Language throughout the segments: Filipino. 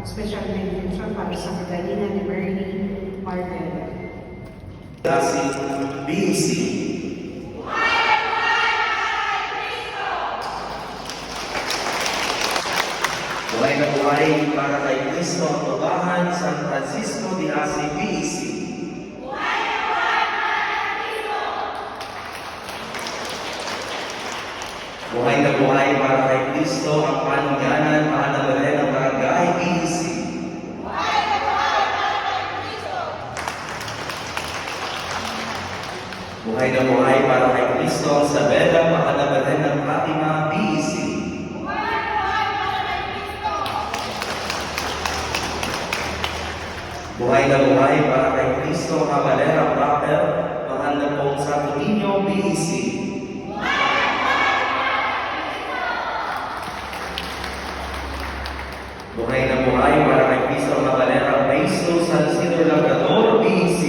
special benediction para sa Magdalena ni Mary Marvel. Classic BC. Buhay na buhay para kay Cristo ang Babahan San Francisco de Assis BC. Buhay na buhay para kay Cristo ang Panungganan Mahalabalan ng Barangay BC. Buhay na buhay para kay Cristo ang Sabela Mahalabalan ng Fatima BC. Buhay na buhay para kay Cristo ang Cabalera Rapper Mahal na pong Santo Niño BC. Buhay na buhay para kay Cristo ang Cabalera Maestro San Isidro Labrador BC.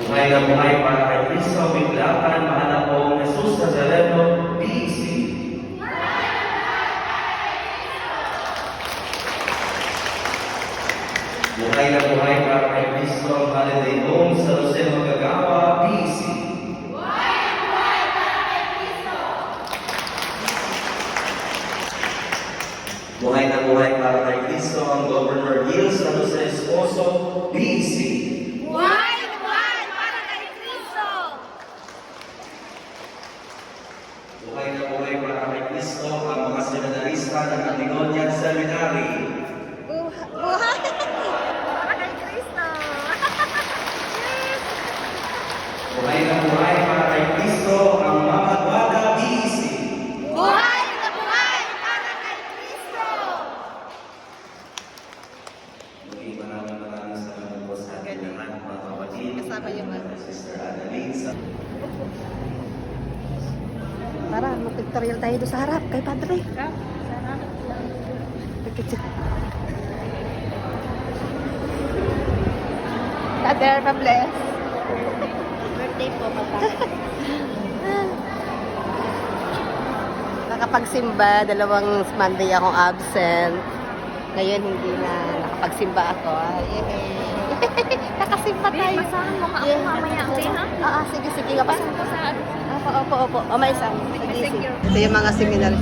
Buhay na buhay para kay Cristo ang Biglakan Mahal na pong Jesus Nazareno BC. Buhay na buhay para kay Cristo ang Holiday Home sa Jose Magagawa BC. Buhay na buhay para kay Cristo ang Governor Gil San Jose Esposo BC. Buhay na buhay para kay Cristo! Buhay na buhay para kay Cristo ang mga seminarista ng Antigonian Seminary. Buhay para kay Cristo! Buhay na buhay para kay Cristo ang mga Guada BC. Buhay na buhay para kay Cristo! Muli maraming salamat po sa ating lahat mga kapatid. Kasama yung Sister Annalyn sa Tara, mag-pictorial tayo doon sa harap kay Padre. Father, pa-bless. Birthday po, Papa. Nakapagsimba, 2 Monday akong absent. Ngayon hindi na nakapagsimba ako. Yay! Nakasimba tayo. Basahan mo ka ako mamaya, okay, ha? Oo, sige, sige. Kapasan Basahan ko sa ano. Opo. O, may isang. Thank you. Ito yung mga seminar.